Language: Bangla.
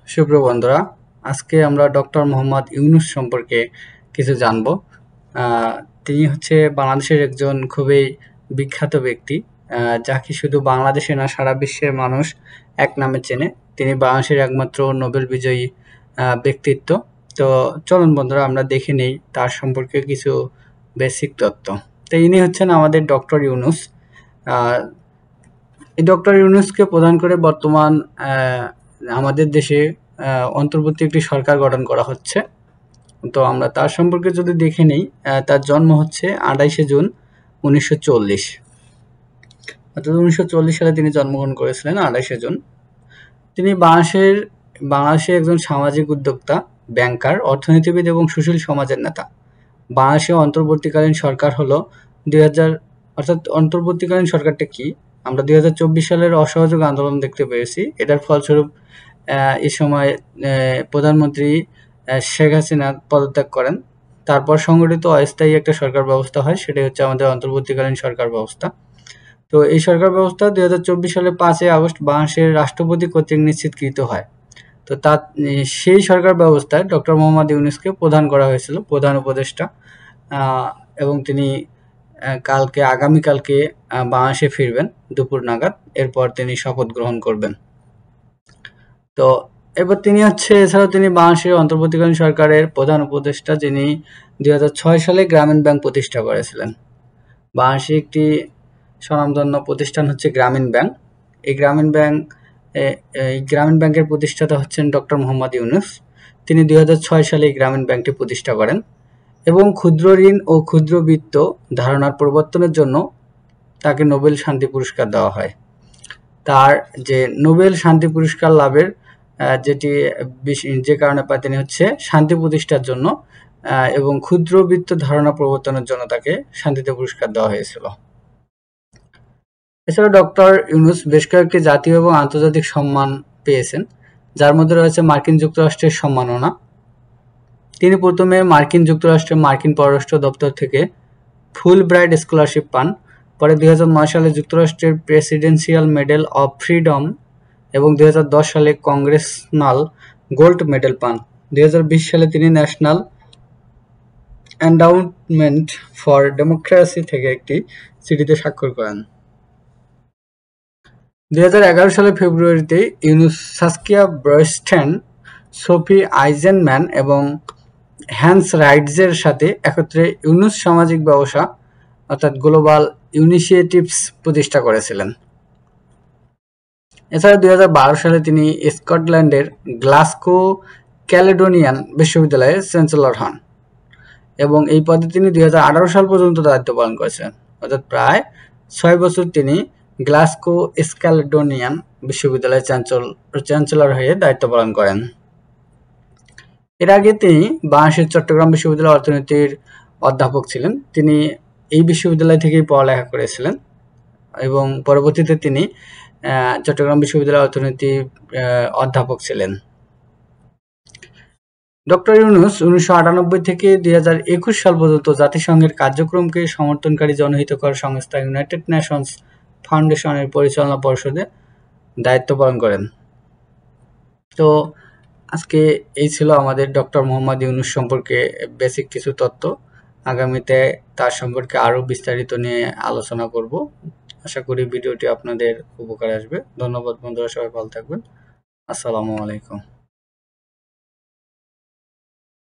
সুপ্রিয় বন্ধুরা, আজকে আমরা ডক্টর মোহাম্মদ ইউনূস সম্পর্কে কিছু জানব। তিনি হচ্ছে বাংলাদেশের একজন খুবই বিখ্যাত ব্যক্তি, যাকে শুধু বাংলাদেশে না সারা বিশ্বের মানুষ এক নামে চেনে। তিনি বাংলাদেশের একমাত্র নোবেল বিজয়ী ব্যক্তিত্ব। তো চলুন বন্ধুরা, আমরা দেখে নেই তার সম্পর্কে কিছু বেসিক তথ্য। তো ইনি হচ্ছেন আমাদের ডক্টর ইউনূস। এই ডক্টর ইউনূসকে প্রধান করে বর্তমান আমাদের দেশে অন্তর্বর্তী একটি সরকার গঠন করা হচ্ছে। তো আমরা তার সম্পর্কে যদি দেখে নেই, তার জন্ম হচ্ছে 28শে জুন 1940। অর্থাৎ 1940 সালে তিনি জন্মগ্রহণ করেছিলেন 28শে জুন। তিনি বাংলাদেশের একজন সামাজিক উদ্যোক্তা, ব্যাংকার, অর্থনীতিবিদ এবং সুশীল সমাজের নেতা। বাংলাদেশে অন্তর্বর্তীকালীন সরকার হলো 2000। অর্থাৎ অন্তর্বর্তীকালীন সরকারটা কি? আমরা 2024 সালের অসহযোগ আন্দোলন দেখতে পেয়েছি। এটার ফলস্বরূপ এই সময় প্রধানমন্ত্রী শেখ হাসিনা পদত্যাগ করেন। তারপর সংগঠিত অস্থায়ী একটা সরকার ব্যবস্থা হয়, সেটাই হচ্ছে আমাদের অন্তর্বর্তীকালীন সরকার ব্যবস্থা। তো এই সরকার ব্যবস্থা 2024 সালের 5ই আগস্ট বাংলাদেশের রাষ্ট্রপতি কর্তৃক নিশ্চিতকৃত হয়। তো সেই সরকার ব্যবস্থায় ডক্টর মোহাম্মদ ইউনূসকে প্রধান করা হয়েছিল, প্রধান উপদেষ্টা। এবং তিনি আগামীকালকে বাংলাদেশে ফিরবেন দুপুর নাগাদ। এরপর তিনি শপথ গ্রহণ করবেন। তো এবার তিনি এছাড়াও তিনি বাংলাদেশের অন্তর্বর্তীকালীন সরকারের প্রধান উপদেষ্টা, যিনি 2006 সালে গ্রামীণ ব্যাংক প্রতিষ্ঠা করেছিলেন। বাংলাদেশের একটি স্বনামধন্য প্রতিষ্ঠান হচ্ছে গ্রামীণ ব্যাংক। এই গ্রামীণ ব্যাংকের প্রতিষ্ঠাতা হচ্ছেন ডক্টর মোহাম্মদ ইউনূস। তিনি 2006 সালে এই গ্রামীণ ব্যাংকটি প্রতিষ্ঠা করেন এবং ক্ষুদ্র ঋণ ও ক্ষুদ্র বিত্ত ধারণার প্রবর্তনের জন্য তাকে নোবেল শান্তি পুরস্কার দেওয়া হয়। তার যে নোবেল শান্তি পুরস্কার লাভের যে কারণে পায়, তিনি শান্তি প্রতিষ্ঠার জন্য এবং ক্ষুদ্র বিত্ত ধারণা প্রবর্তনের জন্য তাকে শান্তিতে পুরস্কার দেওয়া হয়েছিল। এছাড়া ডক্টর ইউনূস বেশ কয়েকটি জাতীয় এবং আন্তর্জাতিক সম্মান পেয়েছেন, যার মধ্যে রয়েছে মার্কিন যুক্তরাষ্ট্রের সম্মাননা। তিনি প্রথমে মার্কিন যুক্তরাষ্ট্রের মার্কিন পররাষ্ট্র দপ্তর থেকে ফুল ব্রাইট স্কলারশিপ পান। পরে 2009 সালে যুক্তরাষ্ট্রের প্রেসিডেন্সিয়াল মেডেল অব ফ্রিডম এবং 2010 সালে কংগ্রেসনাল গোল্ড মেডেল পান। 2020 সালে তিনি ন্যাশনাল এন্ডাউমেন্ট ফর ডেমোক্রেসি থেকে একটি চিঠিতে স্বাক্ষর করেন। 2011 সালের ফেব্রুয়ারিতে ইউনূস সাসকিয়া ব্রস্টেন, সোফি আইজেনম্যান এবং হ্যান্স রাইটজের সাথে একত্রে ইউনূস সামাজিক ব্যবসা অর্থাৎ গ্লোবাল ইনিশিয়েটিভস প্রতিষ্ঠা করেছিলেন। এছাড়া 2012 সালে তিনি স্কটল্যান্ডের গ্লাসগো ক্যালেডোনিয়ান বিশ্ববিদ্যালয়ের চ্যান্সেলর হন এবং এই পদে তিনি 2018 সাল পর্যন্ত দায়িত্ব পালন করেছিলেন। অর্থাৎ প্রায় 6 বছর তিনি গ্লাসগো ক্যালেডোনিয়ান বিশ্ববিদ্যালয়ের চ্যান্সেলর হয়ে দায়িত্ব পালন করেন। এর আগে তিনি বাংলাদেশের চট্টগ্রাম বিশ্ববিদ্যালয়ের অর্থনীতির অধ্যাপক ছিলেন। তিনি এই বিশ্ববিদ্যালয় থেকেই পড়ালেখা করেছিলেন এবং পরবর্তীতে তিনি চট্টগ্রাম বিশ্ববিদ্যালয়ের অর্থনীতি অধ্যাপক ছিলেন। ডক্টর ইউনূস 1998 থেকে 2021 সাল পর্যন্ত জাতিসংঘের কার্যক্রমকে সমর্থনকারী জনহিতকর সংস্থা ইউনাইটেড নেশনস ফাউন্ডেশনের পরিচালনা পর্ষদে দায়িত্ব পালন করেন। তো আজকে এই ছিল আমাদের ডক্টর মোহাম্মদ ইউনূস সম্পর্কে বেসিক কিছু তথ্য। আগামীতে তার সম্পর্কে আরও বিস্তারিত নিয়ে আলোচনা করব। আশা করি ভিডিওটি আপনাদের উপকারে আসবে। ধন্যবাদ বন্ধুরা, সবাই ভালো থাকবেন। আসসালামু আলাইকুম।